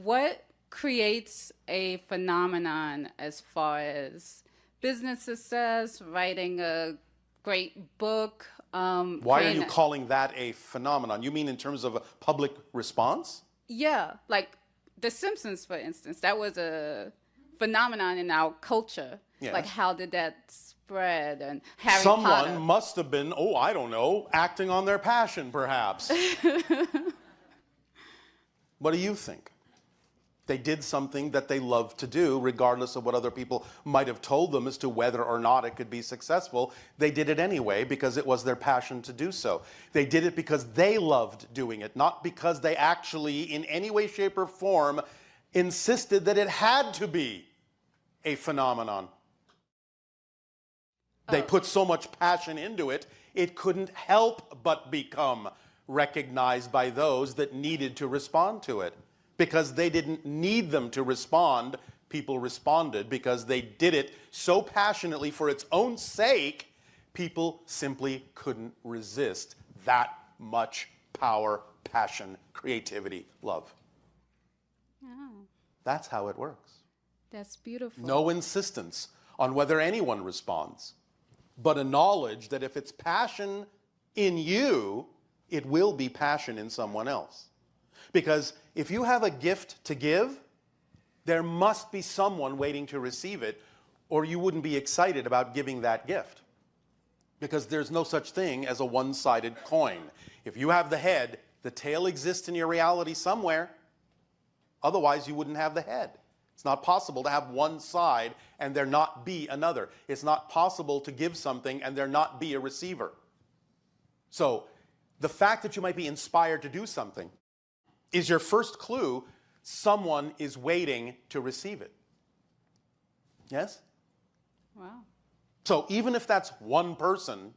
what creates a phenomenon as far as business success, writing a great book? Why are you calling that a phenomenon? You mean in terms of a public response? Yeah, like The Simpsons, for instance, that was a phenomenon in our culture. Yes. Like, how did that spread? And Harry Someone Potter. must have been, oh, I don't know, acting on their passion, perhaps. What do you think? They did something that they loved to do, regardless of what other people might have told them as to whether or not it could be successful. They did it anyway because it was their passion to do so. They did it because they loved doing it, not because they actually, in any way, shape, or form, insisted that it had to be a phenomenon. They put so much passion into it, it couldn't help but become recognized by those that needed to respond to it. Because they didn't need them to respond, people responded because they did it so passionately for its own sake, people simply couldn't resist that much power, passion, creativity, love. Oh, That's how it works. that's beautiful. No insistence on whether anyone responds, but a knowledge that if it's passion in you, it will be passion in someone else. Because if you have a gift to give, there must be someone waiting to receive it, or you wouldn't be excited about giving that gift. Because there's no such thing as a one-sided coin. If you have the head, the tail exists in your reality somewhere. Otherwise, you wouldn't have the head. It's not possible to have one side and there not be another. It's not possible to give something and there not be a receiver. So, the fact that you might be inspired to do something is your first clue someone is waiting to receive it. Yes? Wow. So even if that's one person,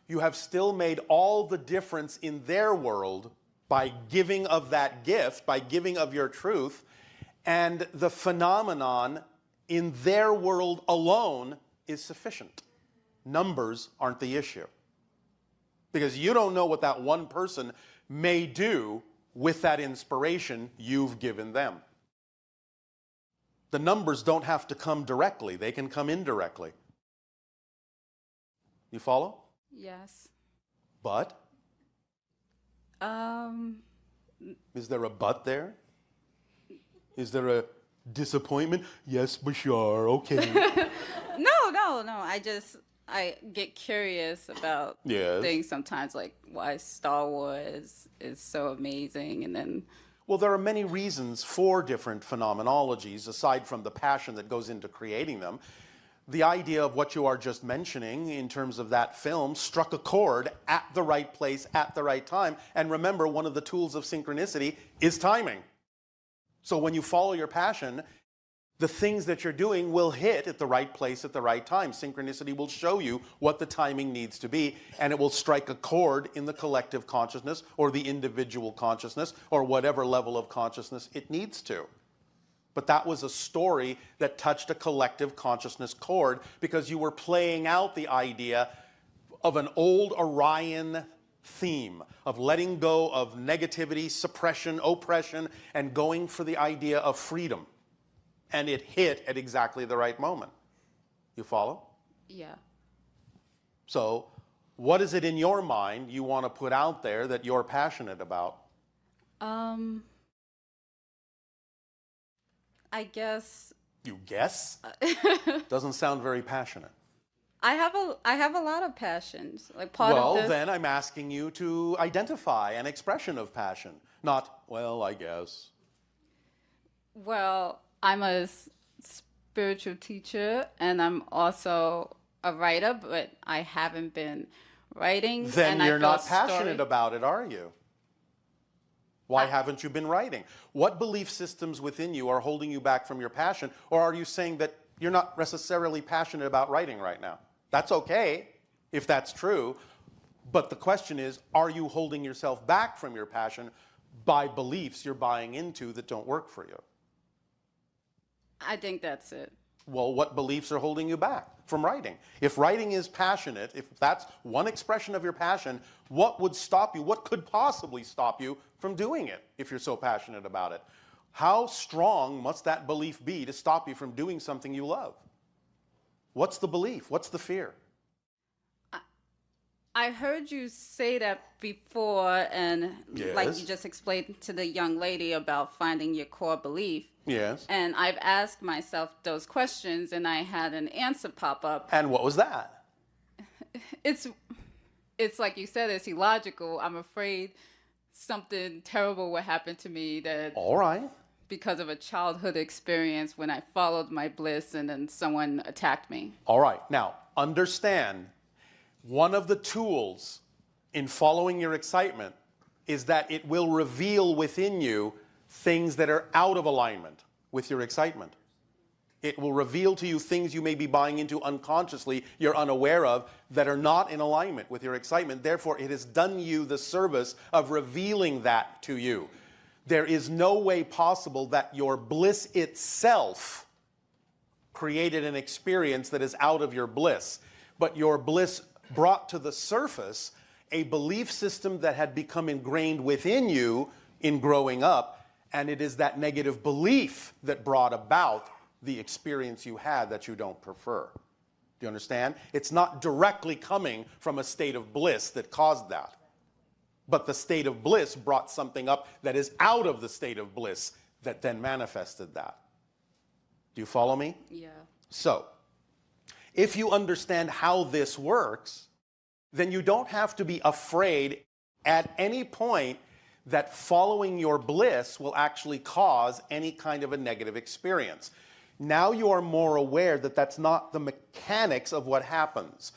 you have still made all the difference in their world by giving of that gift, by giving of your truth, and the phenomenon in their world alone is sufficient. Numbers aren't the issue. Because you don't know what that one person may do with that inspiration you've given them. The numbers don't have to come directly, they can come indirectly. You follow? Yes. But? Is there a but there? Is there a disappointment? Yes, Bashar, okay. No. I get curious about things sometimes, like why Star Wars is so amazing, and then... Well, there are many reasons for different phenomenologies, aside from the passion that goes into creating them. The idea of what you are just mentioning in terms of that film struck a chord at the right place, at the right time. And remember, one of the tools of synchronicity is timing. So when you follow your passion, the things that you're doing will hit at the right place at the right time. Synchronicity will show you what the timing needs to be, and it will strike a chord in the collective consciousness or the individual consciousness or whatever level of consciousness it needs to. But that was a story that touched a collective consciousness chord because you were playing out the idea of an old Orion theme of letting go of negativity, suppression, oppression, and going for the idea of freedom. And it hit at exactly the right moment. You follow? Yeah. So, what is it in your mind you want to put out there that you're passionate about? I guess... You guess? Doesn't sound very passionate. I have a lot of passions. Like part of Well, this... then I'm asking you to identify an expression of passion. Not, well, I guess. Well, I'm a spiritual teacher, and I'm also a writer, but I haven't been writing. Then and you're not passionate about it, are you? Why haven't you been writing? What belief systems within you are holding you back from your passion? Or are you saying that you're not necessarily passionate about writing right now? That's okay, if that's true. But the question is, are you holding yourself back from your passion by beliefs you're buying into that don't work for you? I think that's it. Well, what beliefs are holding you back from writing? If writing is passionate, if that's one expression of your passion, what would stop you? What could possibly stop you from doing it if you're so passionate about it? How strong must that belief be to stop you from doing something you love? What's the belief? What's the fear? I heard you say that before, and yes. like you just explained to the young lady about finding your core belief. Yes. And I've asked myself those questions, and I had an answer pop up. And what was that? It's like you said, it's illogical. I'm afraid something terrible will happen to me that... All right. Because of a childhood experience when I followed my bliss and then someone attacked me. All right. Now, understand, one of the tools in following your excitement is that it will reveal within you things that are out of alignment with your excitement. It will reveal to you things you may be buying into unconsciously, you're unaware of, that are not in alignment with your excitement. Therefore, it has done you the service of revealing that to you. There is no way possible that your bliss itself created an experience that is out of your bliss, but your bliss brought to the surface a belief system that had become ingrained within you in growing up, and it is that negative belief that brought about the experience you had that you don't prefer. Do you understand? It's not directly coming from a state of bliss that caused that. But the state of bliss brought something up that is out of the state of bliss that then manifested that. Do you follow me? Yeah. So, if you understand how this works, then you don't have to be afraid at any point that following your bliss will actually cause any kind of a negative experience. Now you are more aware that that's not the mechanics of what happens.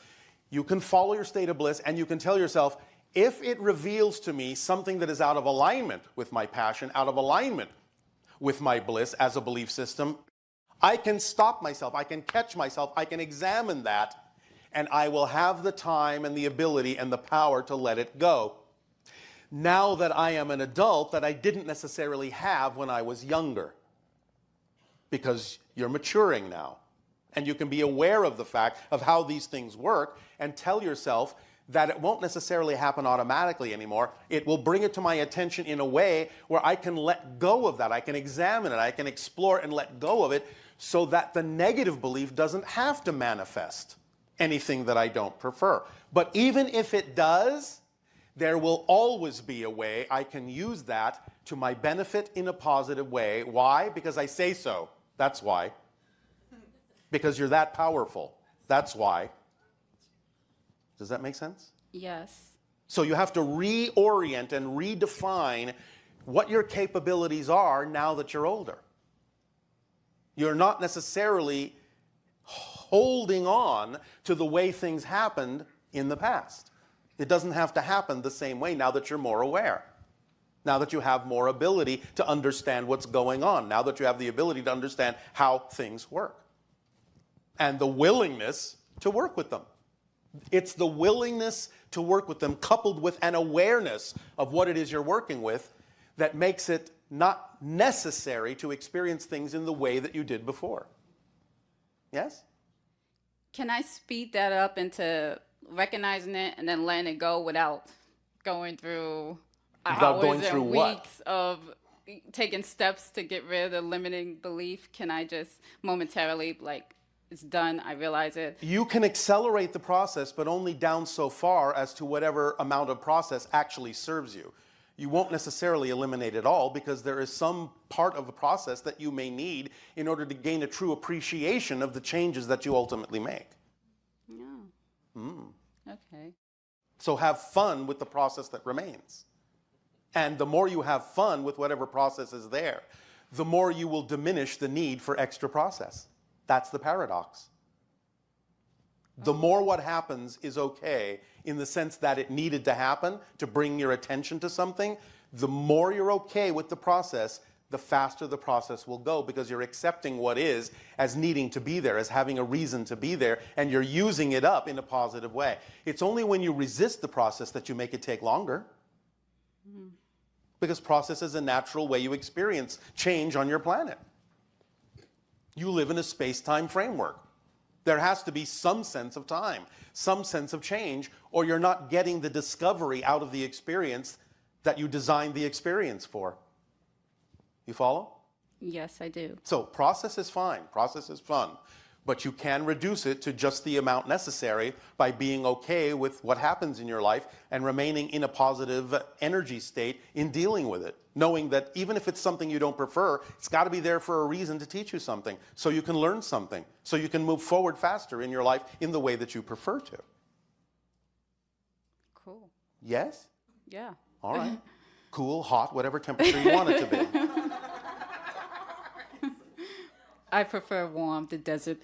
You can follow your state of bliss and you can tell yourself, if it reveals to me something that is out of alignment with my passion, out of alignment with my bliss as a belief system, I can stop myself, I can catch myself, I can examine that, and I will have the time and the ability and the power to let it go. Now that I am an adult, that I didn't necessarily have when I was younger. Because you're maturing now. And you can be aware of the fact of how these things work and tell yourself that it won't necessarily happen automatically anymore. It will bring it to my attention in a way where I can let go of that. I can examine it. I can explore and let go of it so that the negative belief doesn't have to manifest anything that I don't prefer. But even if it does, there will always be a way I can use that to my benefit in a positive way. Why? Because I say so. That's why. Because you're that powerful. That's why. Does that make sense? Yes. So you have to reorient and redefine what your capabilities are now that you're older. You're not necessarily holding on to the way things happened in the past. It doesn't have to happen the same way now that you're more aware. Now that you have more ability to understand what's going on. Now that you have the ability to understand how things work. And the willingness to work with them. It's the willingness to work with them coupled with an awareness of what it is you're working with that makes it not necessary to experience things in the way that you did before. Yes? Can I speed that up into recognizing it and then letting it go without going through hours and weeks of taking steps to get rid of the limiting belief? Can I just momentarily, like, it's done, I realize it? You can accelerate the process, but only down so far as to whatever amount of process actually serves you. You won't necessarily eliminate it all because there is some part of the process that you may need in order to gain a true appreciation of the changes that you ultimately make. Yeah. Okay. So have fun with the process that remains. And the more you have fun with whatever process is there, the more you will diminish the need for extra process. That's the paradox. The more what happens is okay in the sense that it needed to happen to bring your attention to something, the more you're okay with the process, the faster the process will go because you're accepting what is as needing to be there, as having a reason to be there, and you're using it up in a positive way. It's only when you resist the process that you make it take longer. Because process is a natural way you experience change on your planet. You live in a space-time framework. There has to be some sense of time, some sense of change, or you're not getting the discovery out of the experience that you designed the experience for. You follow? Yes, I do. So process is fine. Process is fun. But you can reduce it to just the amount necessary by being okay with what happens in your life and remaining in a positive energy state in dealing with it. Knowing that even if it's something you don't prefer, it's got to be there for a reason to teach you something. So you can learn something. So you can move forward faster in your life in the way that you prefer to. Cool. Yes? Yeah. All right. Cool, hot, whatever temperature you want it to be. I prefer warm, the desert.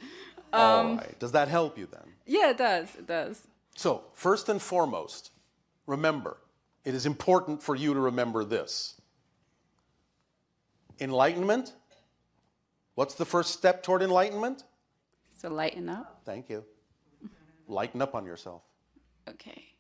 All right. Does that help you then? Yeah, it does. It does. So, first and foremost, remember, it is important for you to remember this. Enlightenment, what's the first step toward enlightenment? So lighten up. Thank you. Lighten up on yourself. Okay.